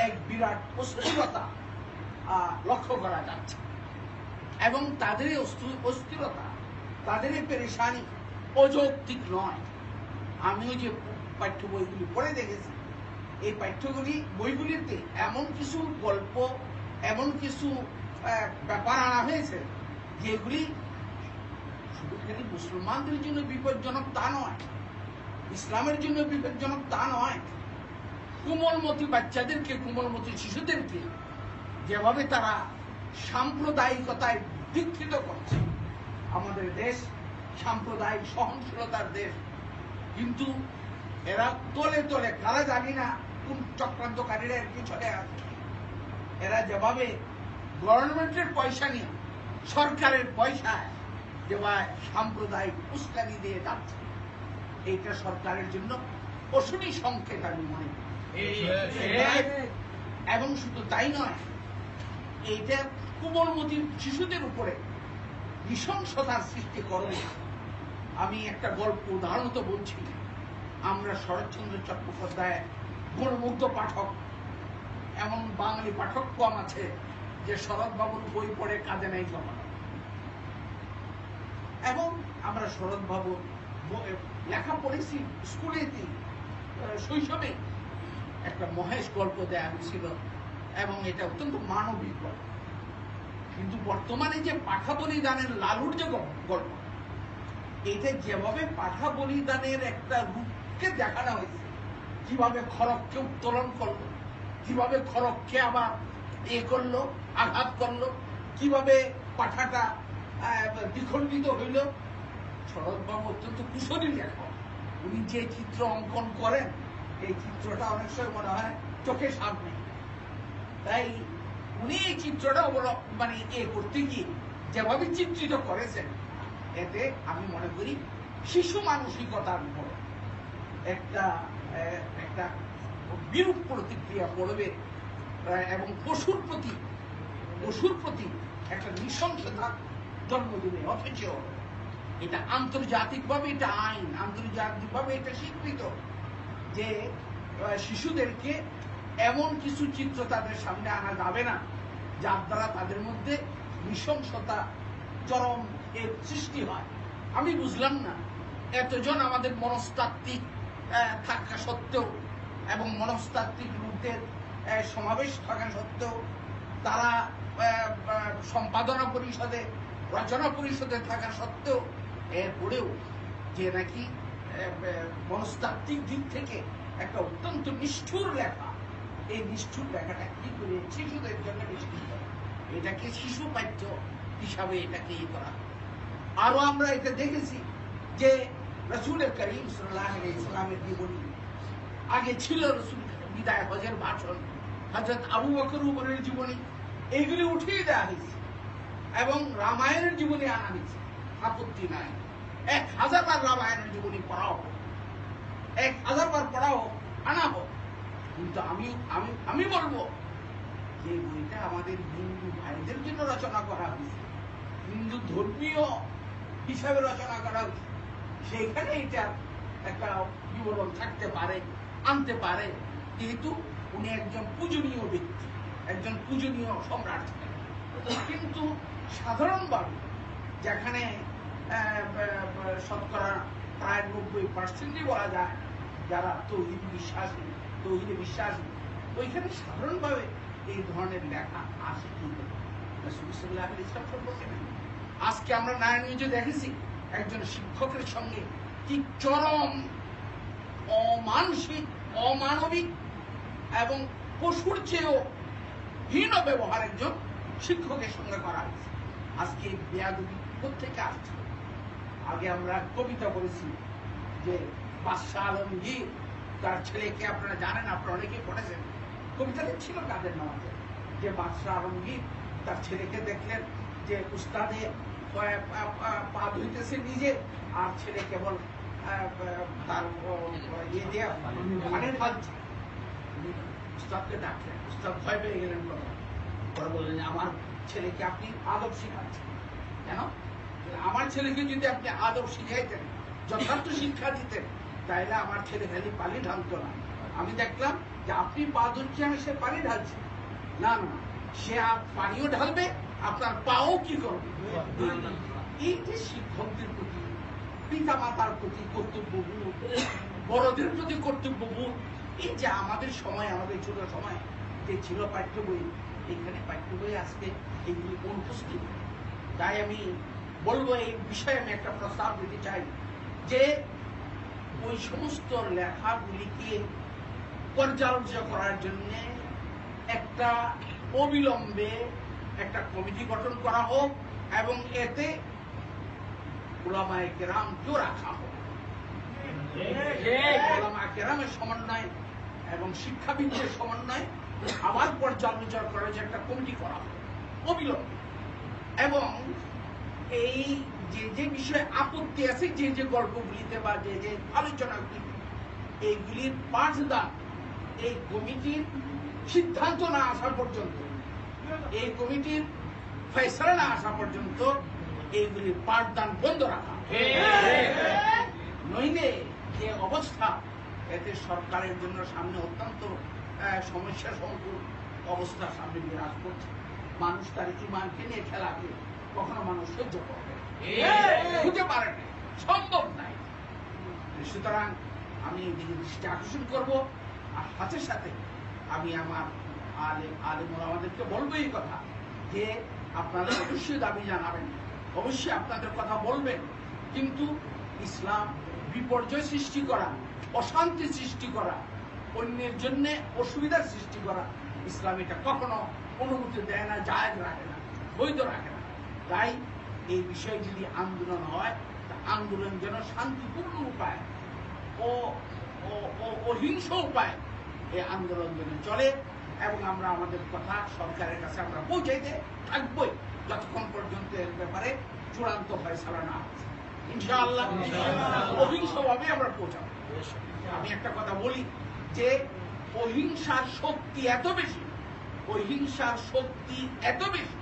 এক বিরাট অস্থিরতা লক্ষ্য করা যাচ্ছে এবং তাদের এই অস্থিরতা, তাদের এই পেরেশানি অযৌক্তিক নয়। আমিও যে পাঠ্য বইগুলি পড়ে দেখেছি, এই বইগুলিতে এমন কিছু গল্প, এমন কিছু ব্যাপার আনা হয়েছে যেগুলি শুধু খালি মুসলমানদের জন্য বিপজ্জনক তা নয়, ইসলামের জন্য বিপজ্জনক তা নয়। কোমলমতি বাচ্চাদেরকে, কোমলমতি শিশুদেরকে যেভাবে তারা সাম্প্রদায়িকতায় দীক্ষিত করছে। আমাদের দেশ সাম্প্রদায়িক সহনশীলতার দেশ, কিন্তু এরা তলে তলে, কারা জানি না কোন চক্রান্তকারীরা এর পিছনে আছে। এরা যেভাবে গভর্নমেন্টের পয়সা নিয়ে, সরকারের পয়সায় যেভাবে সাম্প্রদায়িক উস্কানি দিয়ে যাচ্ছে, এইটা সরকারের জন্য অশনি সংকেত আমি মনে করি। এবং শুধু তাই নয়, এইটা কোমলমতি শিশুদের উপরে নৃশংসতার সৃষ্টি করবে। আমি একটা গল্প উদাহরণত বলছি। আমরা শরৎচন্দ্র চট্টোপাধ্যায় গণমুগ্ধ পাঠক, এমন বাঙালি পাঠক কম আছে যে শরৎবাবুর বই পড়ে কাঁদে নাই কখনো। এবং আমরা শরৎবাবুর লেখা পড়েছি স্কুলে, শৈশবে একটা মহেশ গল্প দেয়া হয়েছিল এবং এটা অত্যন্ত মানবিক গল্প। কিন্তু বর্তমানে যে পাঠা বলিদানের লালুর যে গল্প, এটা যেভাবে পাঠা বলিদানের একটা রূপকে দেখানো হয়েছে, কিভাবে খড়গকে উত্তোলন করলো, কিভাবে খড়গকে আবার করলো, আঘাত করলো, কিভাবে পাঠাটা দ্বিখণ্ডিত হইল। শরৎবাবু অত্যন্ত কুশলী লেখক। উনি যে চিত্র অঙ্কন করেন, এই চিত্রটা অনেক সময় মনে হয় চোখের সামনে। তাই উনি এই চিত্রটা মানে করতে গিয়ে যেভাবে চিত্রিত করেছেন, এতে আমি মনে করি শিশু মানসিকতার উপর একটা একটা বিরূপ প্রতিক্রিয়া পড়বে এবং পশুর প্রতি একটা নৃশংসতা জন্ম দেবে। অথচ এটা আন্তর্জাতিকভাবে এটা আইন, আন্তর্জাতিকভাবে এটা স্বীকৃত যে শিশুদেরকে এমন কিছু চিত্র তাদের সামনে আনা যাবে না যার দ্বারা তাদের মধ্যে নৃশংসতা, চরম এর সৃষ্টি হয়। আমি বুঝলাম না, এতজন আমাদের মনস্তাত্ত্বিক থাকা সত্ত্বেও এবং মনস্তাত্ত্বিক লোকদের সমাবেশ থাকা সত্ত্বেও তারা সম্পাদনা পরিষদে, রচনা পরিষদে থাকা সত্ত্বেও এরপরেও যে নাকি মনস্তাত্ত্বিক দিক থেকে একটা অত্যন্ত নিষ্ঠুর লেখা, এই নিষ্ঠুর লেখাটা কি করে শিশুদের জন্য নিষ্ঠুর, এটাকে শিশু পাঠ্য হিসাবে এটাকে করা। আরো আমরা এটা দেখেছি যে রাসূল করিম সাল্লাল্লাহু আলাইহি ওয়াসাল্লামের জীবনী, আগে ছিল রাসূল বিদায় হজের ভাষণ, হযরত আবু বকর উমরের জীবনী, এইগুলি উঠিয়ে দেওয়া হয়েছে এবং রামায়ণের জীবনী আনা হয়েছে। আপত্তি নাই, 1000 বার রামায়ণের জীবনী পড়াও, 1000 বার পড়াও, আনা হোক। কিন্তু আমি বলবো যে বইটা আমাদের হিন্দু ভাইদের জন্য রচনা করা হয়েছে, হিন্দু ধর্মীয় হিসাবে রচনা করা হয়েছে। সেইখানে এটা একটা বিবরণ থাকতে পারে, আনতে পারে, যেহেতু উনি একজন পূজনীয় ব্যক্তি, একজন পূজনীয় সম্রাট ছিলেন। কিন্তু সাধারণভাবে যেখানে শতকরা প্রায় 90% বলা যায় যারা তৌহিদে বিশ্বাসী, ওইখানে সাধারণভাবে এই ধরনের লেখা আসে কিন্তু রাসূল সাল্লাল্লাহু আলাইহি ওয়াসাল্লাম সম্পর্কে না। আজকে আমরা নারায়ণগঞ্জে দেখেছি একজন শিক্ষকের সঙ্গে কি চরম অমানসিক, অমানবিক এবং পশুর চেয়েও হীন ব্যবহার একজন শিক্ষকের সঙ্গে করা হয়েছে। আজকে বেয়াদবি কোত্থেকে আসছে? আগে আমরা কবিতা বলেছি যে বাদশাহ আলমগীর তার ছেলেকে, আপনারা জানেন, আপনারা অনেকেই পড়েছেন, কবিতাটা ছিল কাদের নামাজে, যে বাদশাহ আলমগীর তার ছেলেকে দেখলেন যে উস্তাদে পা ধুইতেছে নিজে, আর ছেলে কেবল তার দিয়ে পানি ঢালছে। উস্তাদকে ডাকলেন, উস্তাদ ভয় পেয়ে গেলেন। পরে বললেন যে আমার ছেলেকে আপনি আদব শিখাচ্ছেন কেন? আমার ছেলেকে যদি আপনি আদব শিখাইতেন, যথার্থ শিক্ষা দিতেন, তাইলে আমার ছেলে খালি পানি ঢালতো না। আমি দেখলাম যে আপনি পা ধুচ্ছেন সে পানি ঢালছে, না না, সে পানিও ঢালবে, আপনার পাও কি করবে। এই যে শিক্ষকদের প্রতি, পিতা মাতার প্রতি কর্তব্যবোধ, বড়দের প্রতি কর্তব্যবোধ, এই যে আমাদের সময়, আমাদের ছোট সময় যে ছিল পাঠ্য বই, এখানে পাঠ্য বই আজকে এইগুলি অনুপস্থিত। তাই আমি বলবো এই বিষয়ে আমি একটা প্রস্তাব দিতে চাই যে ওই সমস্ত লেখাগুলিকে পর্যালোচনা করার জন্য একটা অবিলম্বে একটা কমিটি গঠন করা হোক এবং এতে উলামায়ে কেরামকেও রাখা হোক। উলামায়ে কেরামের সমন্বয় এবং শিক্ষাবিদদের সমন্বয় আবার পর্যালোচনা করার যে একটা কমিটি করা হোক অবিলম্বে। এবং এই যে যে বিষয়ে আপত্তি আছে, যে যে গল্পগুলিতে বা যে যে আলোচনাগুলি, এইগুলির পাঠদান এই কমিটির সিদ্ধান্ত না আসা পর্যন্ত, এই কমিটির ফয়সালা না আসা পর্যন্ত এইগুলির পাঠদান বন্ধ রাখা। নইলে যে অবস্থা, এতে সরকারের জন্য সামনে অত্যন্ত সমস্যা সংকুল অবস্থার সামনে বিরাজ করছে। মানুষ তার ইমানকে নিয়ে খেলাকে কখনো মানুষ সহ্য করবে হতে পারে না, সম্ভব নাই। সুতরাং আমি এদিকে দৃষ্টি আকর্ষণ করব, আর সাথে সাথে আমি আমার আলেম ওলামাদেরকে বলবো এই কথা যে আপনারা অবশ্যই দাবি জানাবেন, অবশ্যই আপনাদের কথা বলবেন, কিন্তু ইসলাম বিপর্যয় সৃষ্টি করা, অশান্তি সৃষ্টি করা, অন্যের জন্য অসুবিধার সৃষ্টি করা, ইসলাম এটা কখনো অনুমতি দেয় না, জায়েজ রাখে না, বৈধ রাখে না। তাই এই বিষয়ে যদি আন্দোলন হয়, তা আন্দোলন যেন শান্তিপূর্ণ উপায় ও অহিংস উপায় এই আন্দোলন যেন চলে, এবং আমরা আমাদের কথা সরকারের কাছে আমরা পৌঁছাইতে থাকবোই যতক্ষণ পর্যন্ত এর ব্যাপারে চূড়ান্ত ফয়সালা না হচ্ছে। ইনশাআল্লাহ অহিংসভাবে আমরা পৌঁছাবো। আমি একটা কথা বলি যে অহিংসার শক্তি এত বেশি, অহিংসার শক্তি এত বেশি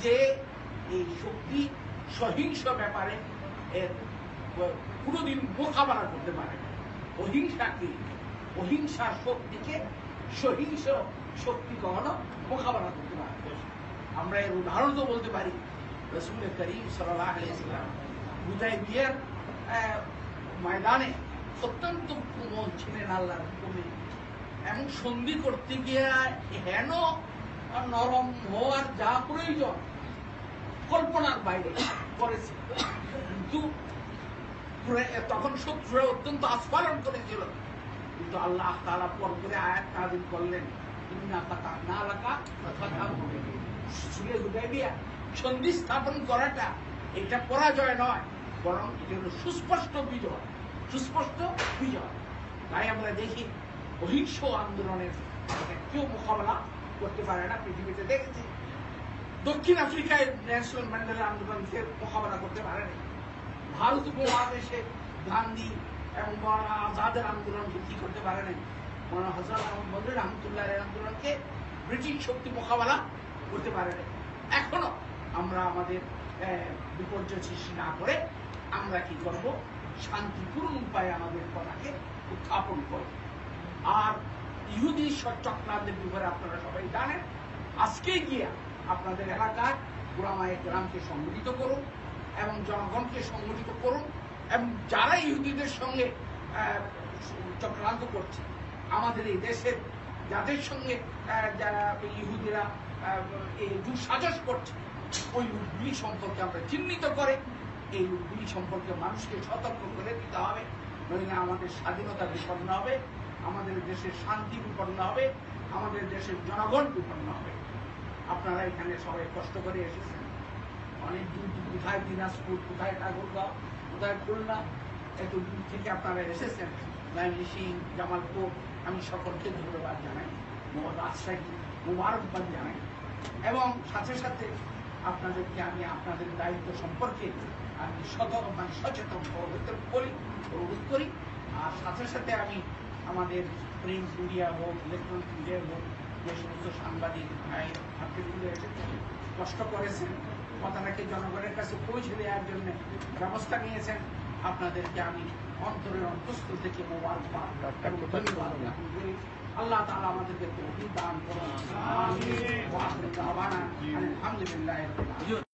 যে এই শক্তি সহিংস ব্যাপারে এর কোনোদিন মোকাবেলা করতে পারে না। অহিংসাকে, অহিংসার শক্তিকে সহিংস শক্তি কখনো মোকাবেলা করতে পারে। আমরা এর উদাহরণ তো বলতে পারি, রাসূল করিম সাল্লাল্লাহু আলাইহি ওয়াসাল্লাম হুদায়বিয়ার ময়দানে অত্যন্ত কোমল ছিলেন আল্লাহর হুকুমে, এবং সন্ধি করতে গিয়ে হেন নরম হওয়ার যা প্রয়োজন কল্পনার বাইরে করেছে, কিন্তু তখন শত্রুরা অত্যন্ত আস্ফালন করেছিল। কিন্তু আল্লাহ তাআলা পর করে আয়াত নাযিল করলেন, ইন্না ফাতাহনা লাকা ফাতহান মুবিনা। সুরে হুদায়বিয়া সন্ধি স্থাপন করাটা এটা পরাজয় নয়, বরং এটা হলো সুস্পষ্ট বিজয়, সুস্পষ্ট বিজয়। তাই আমরা দেখি অহিংস আন্দোলনের কেউ মোকাবেলা করতে পারে না। পৃথিবীতে দেখেছি দক্ষিণ আফ্রিকায় নেলসন ম্যান্ডেলা আন্দোলনকে মোকাবেলা করতে পারেনি। ভারত উপমহাদেশে গান্ধী এবং মৌলানা আজাদের আন্দোলনকে কি করতে পারে নাই। মৌলানা হযরত আহমদ বদরী রহমতুল্লাহ এর আন্দোলনকে ব্রিটিশ শক্তি মোকাবেলা করতে পারে নাই। এখনো আমরা আমাদের বিপর্যয় সৃষ্টি না করে আমরা কি করব, শান্তিপূর্ণ উপায়ে আমাদের কথাকে উত্থাপন করব। আর ইহুদি চক্রান্তের ব্যাপারে আপনারা সবাই জানেন। আজকে গিয়া আপনাদের এলাকার উলামায়ে কেরামকে সংগঠিত করুন এবং জনগণকে সংগঠিত করুন, এবং যারা ইহুদিদের সঙ্গে চক্রান্ত করছে, আমাদের এই দেশের যাদের সঙ্গে যারা ইহুদিরা এই দুঃসাজস করছে, ওই লোকগুলি সম্পর্কে আমরা চিহ্নিত করে এই লোকগুলি সম্পর্কে মানুষকে সতর্ক করে দিতে হবে। নইলে আমাদের স্বাধীনতা বিপন্ন হবে, আমাদের দেশের শান্তি বিপন্ন হবে, আমাদের দেশের জনগণ বিপন্ন হবে। আপনারা এখানে সবাই কষ্ট করে এসেছেন, অনেক দূর, কোথায় দিনাজপুর, কোথায় ঠাকুরগাঁও, কোথায় খুলনা, এত দূর থেকে আপনারা এসেছেন। সিং, জামালপুর, আমি সকলকে ধন্যবাদ জানাই, রাজশাহী মুবারকবাদ জানাই, এবং সাথে সাথে আপনাদেরকে আমি আপনাদের দায়িত্ব সম্পর্কে আমি সচেতন অনুরোধ করি। আর সাথে সাথে আমি আমাদের প্রিন্ট মিডিয়া হোক, ইলেকট্রনিক মিডিয়া হোক, যে সমস্ত সাংবাদিক ভাই হাতে এসেছেন, কষ্ট করেছেন, কথাটাকে জনগণের কাছে পৌঁছে দেওয়ার জন্য ব্যবস্থা নিয়েছেন, আপনাদেরকে আমি অন্তরের অন্তঃস্থল থেকে মোবারকবাদ এবং ধন্যবাদ জ্ঞাপন করি। আল্লাহ তাআলা আমাদেরকে তৌফিক দান করুন। আমিন। ওয়া আখিরু দাওয়ানা আলহামদুলিল্লাহি রাব্বিল আলামিন।